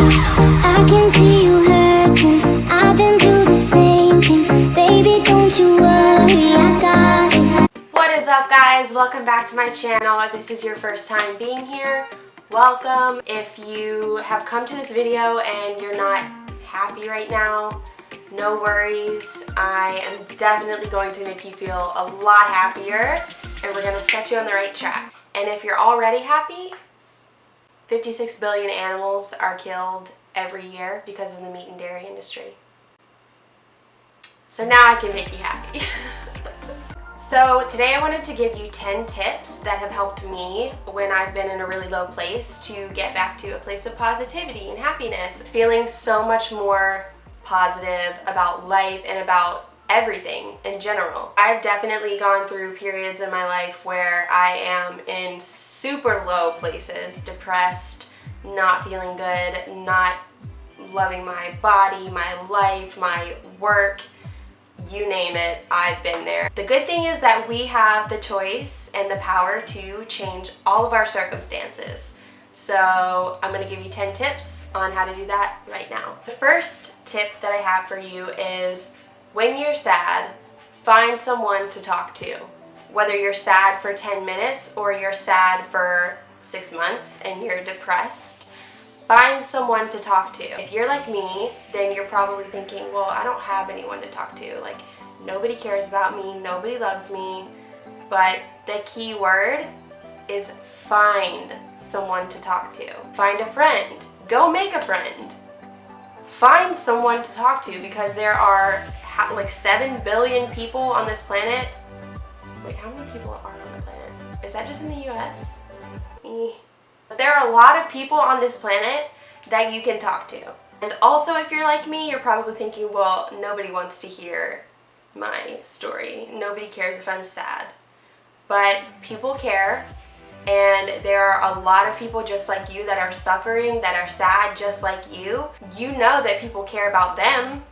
I can see you hurting. I've been through the same thing. Baby, don't you worry, I got you. What is up, guys? Welcome back to my channel. If this is your first time being here, welcome. If you have come to this video and you're not happy right now, no worries. I am definitely going to make you feel a lot happier, and we're going to set you on the right track. And if you're already happy, 56 billion animals are killed every year because of the meat and dairy industry. So now I can make you happy. So today I wanted to give you 10 tips that have helped me when I've been in a really low place to get back to a place of positivity and happiness. Feeling so much more positive about life and about everything in general. I've definitely gone through periods in my life where I am in super low places, depressed, not feeling good, not loving my body, my life, my work, you name it, I've been there. The good thing is that we have the choice and the power to change all of our circumstances. So I'm gonna give you 10 tips on how to do that right now. The first tip that I have for you is when you're sad, find someone to talk to. Whether you're sad for 10 minutes or you're sad for 6 months and you're depressed, find someone to talk to. If you're like me, then you're probably thinking, well, I don't have anyone to talk to. Like, nobody cares about me, nobody loves me. But the key word is find someone to talk to. Find a friend. Go make a friend. Find someone to talk to, because there are like 7 billion people on this planet. Wait, how many people are on the planet? Is that just in the US? There are a lot of people on this planet that you can talk to. And also, if you're like me, you're probably thinking, well, nobody wants to hear my story. Nobody cares if I'm sad. But people care. And there are a lot of people just like you that are suffering, that are sad just like you. You know that people care about them,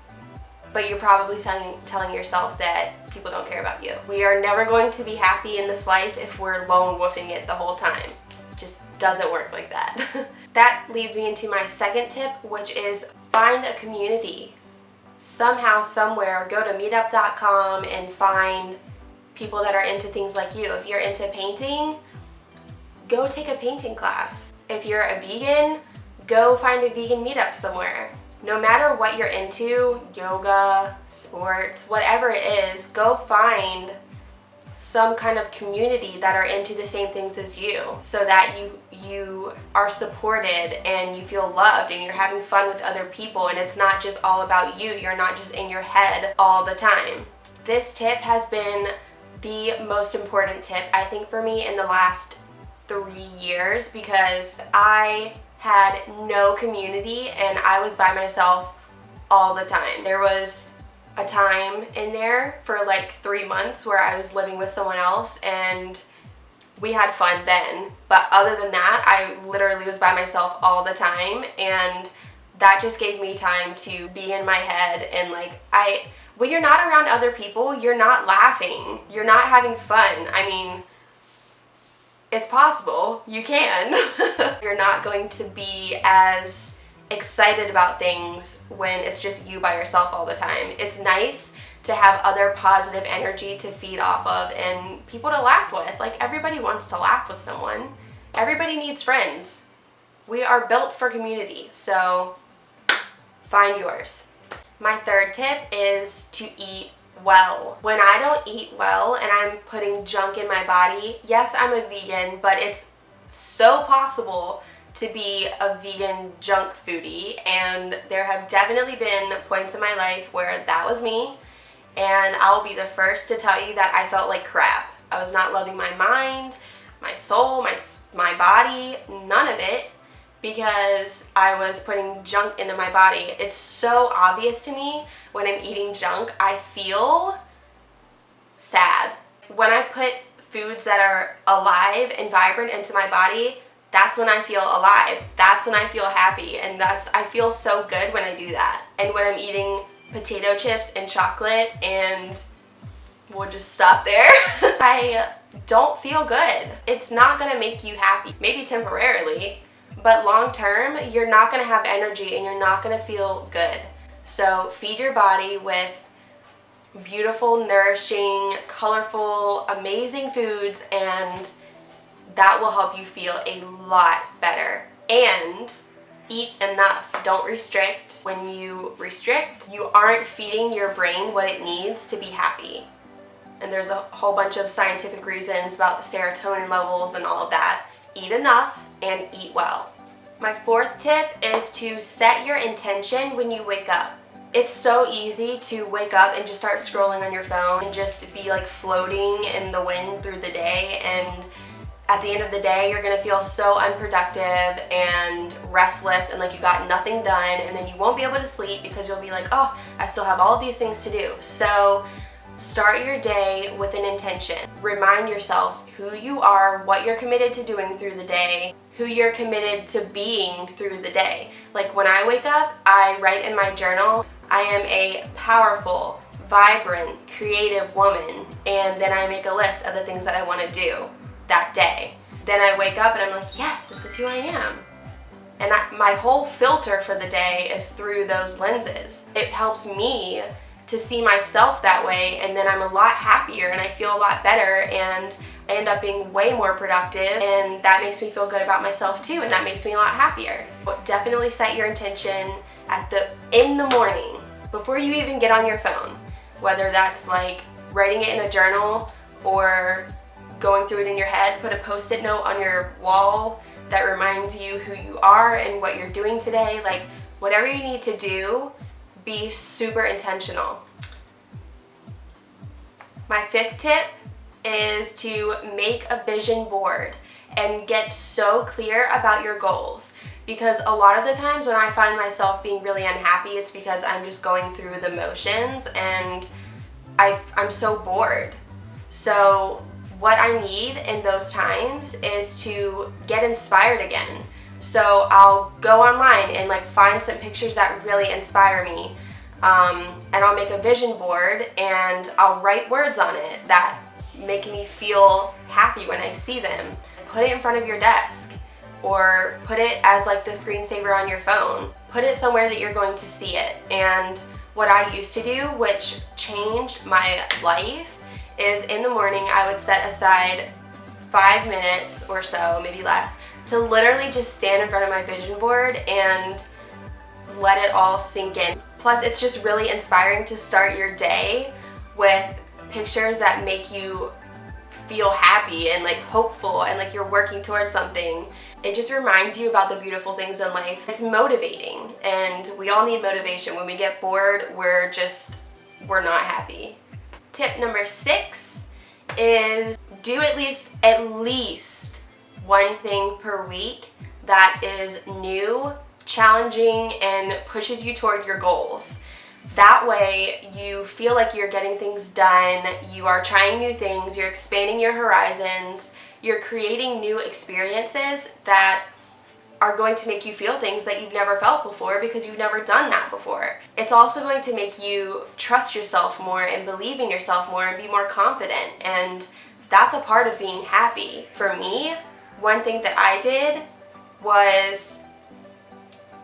but you're probably telling yourself that people don't care about you. We are never going to be happy in this life if we're lone wolfing it the whole time. It just doesn't work like that. That leads me into my second tip, which is find a community. Somehow, somewhere, go to meetup.com and find people that are into things like you. If you're into painting, go take a painting class. If you're a vegan, go find a vegan meetup somewhere. No matter what you're into, yoga, sports, whatever it is, go find some kind of community that are into the same things as you, so that you are supported and you feel loved and you're having fun with other people, and it's not just all about you. You're not just in your head all the time. This tip has been the most important tip, I think, for me in the last 3 years, because I had no community and I was by myself all the time. There was a time in there for like 3 months where I was living with someone else and we had fun then, but other than that, I literally was by myself all the time, and that just gave me time to be in my head. And like, when you're not around other people, you're not laughing, you're not having fun. I mean, it's possible, you can. You're not going to be as excited about things when it's just you by yourself all the time. It's nice to have other positive energy to feed off of and people to laugh with. Like, everybody wants to laugh with someone. Everybody needs friends. We are built for community, so find yours. My third tip is to eat well. When I don't eat well and I'm putting junk in my body, yes, I'm a vegan, but it's so possible to be a vegan junk foodie, and there have definitely been points in my life where that was me, and I'll be the first to tell you that I felt like crap. I was not loving my mind, my soul, my body, none of it, because I was putting junk into my body. It's so obvious to me when I'm eating junk. I feel sad. When I put foods that are alive and vibrant into my body, that's when I feel alive. That's when I feel happy, and I feel so good when I do that. And when I'm eating potato chips and chocolate, and we'll just stop there, I don't feel good. It's not gonna make you happy. Maybe temporarily, but long term, you're not gonna have energy and you're not gonna feel good. So feed your body with beautiful, nourishing, colorful, amazing foods, and that will help you feel a lot better. And eat enough. Don't restrict. When you restrict, you aren't feeding your brain what it needs to be happy. And there's a whole bunch of scientific reasons about the serotonin levels and all of that. Eat enough and eat well. My fourth tip is to set your intention when you wake up. It's so easy to wake up and just start scrolling on your phone and just be like floating in the wind through the day, and at the end of the day you're gonna feel so unproductive and restless and like you got nothing done, and then you won't be able to sleep because you'll be like, oh, I still have all of these things to do. So start your day with an intention. Remind yourself who you are, what you're committed to doing through the day, who you're committed to being through the day. Like when I wake up, I write in my journal, I am a powerful, vibrant, creative woman, and then I make a list of the things that I want to do that day. Then I wake up and I'm like, yes, this is who I am. And my whole filter for the day is through those lenses. It helps me to see myself that way, and then I'm a lot happier and I feel a lot better, and I end up being way more productive, and that makes me feel good about myself too, and that makes me a lot happier. But definitely set your intention in the morning before you even get on your phone, whether that's like writing it in a journal or going through it in your head. Put a post-it note on your wall that reminds you who you are and what you're doing today. Like whatever you need to do, be super intentional. My fifth tip is to make a vision board and get so clear about your goals, because a lot of the times when I find myself being really unhappy, it's because I'm just going through the motions and I'm so bored. So what I need in those times is to get inspired again. So I'll go online and like find some pictures that really inspire me, and I'll make a vision board and I'll write words on it that make me feel happy when I see them. Put it in front of your desk, or put it as like the screensaver on your phone. Put it somewhere that you're going to see it. And what I used to do, which changed my life, is in the morning I would set aside 5 minutes or so, maybe less, to literally just stand in front of my vision board and let it all sink in. Plus, it's just really inspiring to start your day with pictures that make you feel happy and like hopeful and like you're working towards something. It just reminds you about the beautiful things in life. It's motivating, and we all need motivation. When we get bored, we're not happy. Tip number 6 is do at least one thing per week that is new, challenging, and pushes you toward your goals. That way you feel like you're getting things done, you are trying new things, you're expanding your horizons, you're creating new experiences that are going to make you feel things that you've never felt before because you've never done that before. It's also going to make you trust yourself more and believe in yourself more and be more confident, and that's a part of being happy. For me, one thing that I did was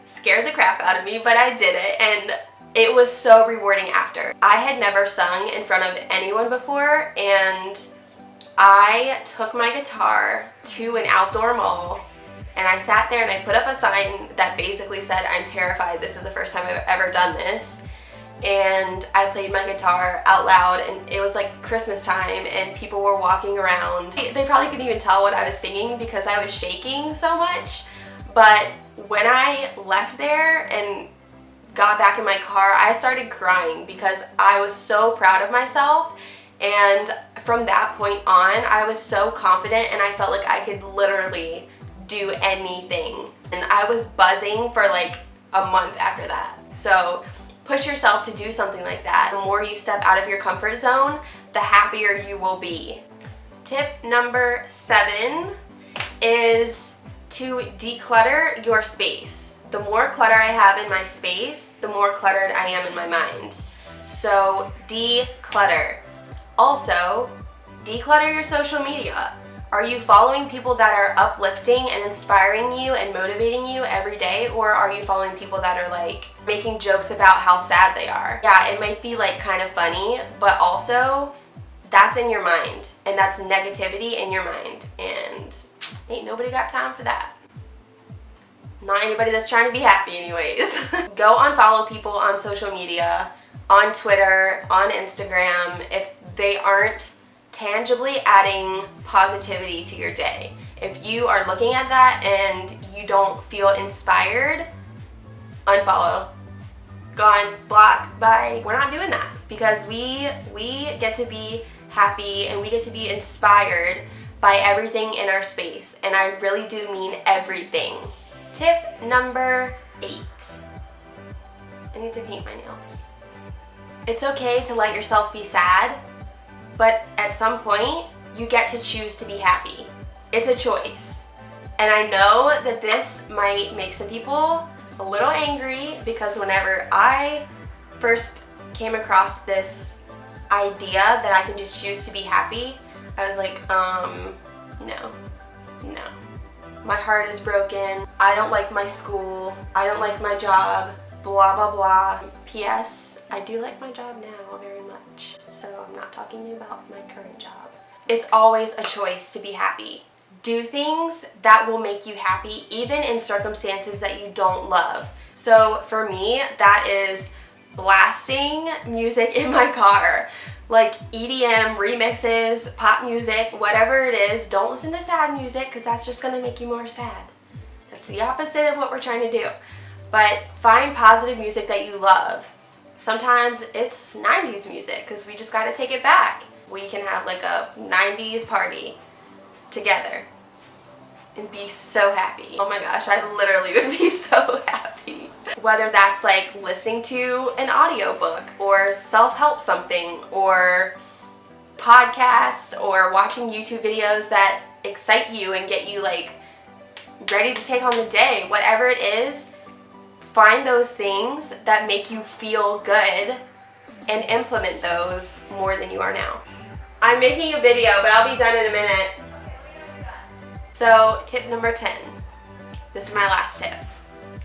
scared the crap out of me, but I did it, and it was so rewarding after. I had never sung in front of anyone before, and I took my guitar to an outdoor mall, and I sat there and I put up a sign that basically said, I'm terrified, this is the first time I've ever done this. And I played my guitar out loud, and it was like Christmas time and people were walking around. They probably couldn't even tell what I was singing because I was shaking so much. But when I left there and got back in my car, I started crying because I was so proud of myself. And from that point on, I was so confident and I felt like I could literally do anything. And I was buzzing for like a month after that. So push yourself to do something like that. The more you step out of your comfort zone, the happier you will be. Tip number 7 is to declutter your space. The more clutter I have in my space, the more cluttered I am in my mind. So declutter. Also, declutter your social media. Are you following people that are uplifting and inspiring you and motivating you every day, or are you following people that are like making jokes about how sad they are? Yeah, it might be like kind of funny, but also that's in your mind, and that's negativity in your mind, and ain't nobody got time for that. Not anybody that's trying to be happy anyways. Go unfollow people on social media, on Twitter, on Instagram, if they aren't tangibly adding positivity to your day. If you are looking at that and you don't feel inspired, unfollow. Gone, block, bye. We're not doing that, because we get to be happy and we get to be inspired by everything in our space, and I really do mean everything. Tip number 8. I need to paint my nails. It's okay to let yourself be sad, but at some point, you get to choose to be happy. It's a choice. And I know that this might make some people a little angry, because whenever I first came across this idea that I can just choose to be happy, I was like, no. My heart is broken. I don't like my school. I don't like my job. Blah, blah, blah. P.S. I do like my job now very much, so I'm not talking about my current job. It's always a choice to be happy. Do things that will make you happy, even in circumstances that you don't love. So for me, that is blasting music in my car. Like EDM, remixes, pop music, whatever it is. Don't listen to sad music, because that's just going to make you more sad. That's the opposite of what we're trying to do. But find positive music that you love. Sometimes it's 90s music, because we just got to take it back. We can have like a 90s party together and be so happy. Oh my gosh, I literally would be so happy. Whether that's like listening to an audiobook or self-help something or podcasts or watching YouTube videos that excite you and get you like ready to take on the day, whatever it is, find those things that make you feel good and implement those more than you are now. I'm making a video, but I'll be done in a minute. So tip number 10. This is my last tip.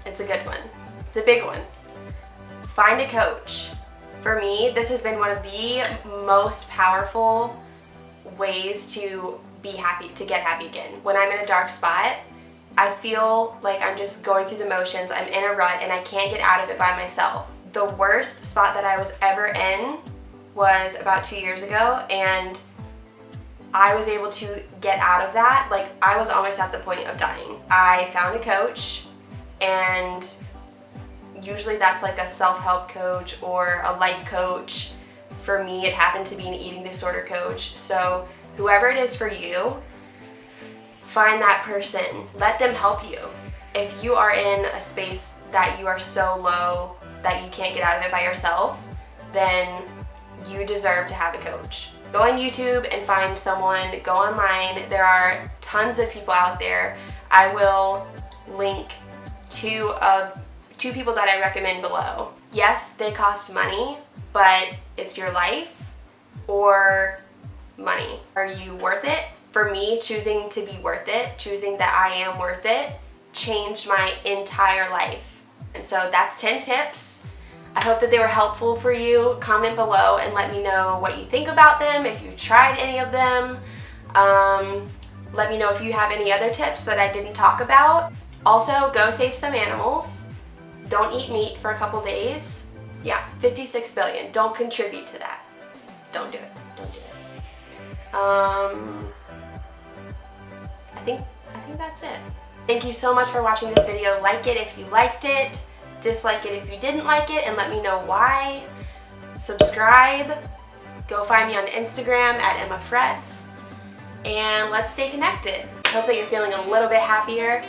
It's a good one. It's a big one. Find a coach. For me, this has been one of the most powerful ways to be happy, to get happy again. When I'm in a dark spot, I feel like I'm just going through the motions, I'm in a rut, and I can't get out of it by myself. The worst spot that I was ever in was about 2 years ago, and I was able to get out of that. Like, I was almost at the point of dying. I found a coach, and usually that's like a self-help coach or a life coach. For me, it happened to be an eating disorder coach. So whoever it is for you, find that person. Let them help you. If you are in a space that you are so low that you can't get out of it by yourself, then you deserve to have a coach. Go on YouTube and find someone. Go online. There are tons of people out there. I will link two people that I recommend below. Yes, they cost money, but it's your life or money. Are you worth it? For me, choosing to be worth it, choosing that I am worth it, changed my entire life. And so that's 10 tips. I hope that they were helpful for you. Comment below and let me know what you think about them, if you've tried any of them. Let me know if you have any other tips that I didn't talk about. Also, go save some animals. Don't eat meat for a couple days. Yeah, 56 billion. Don't contribute to that. Don't do it. Don't do it. I think that's it. Thank you so much for watching this video. Like it if you liked it. Dislike it if you didn't like it, and let me know why. Subscribe. Go find me on Instagram at @EmmaFrets. And let's stay connected. Hope that you're feeling a little bit happier.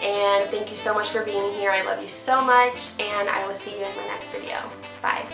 And thank you so much for being here. I love you so much, and I will see you in my next video. Bye.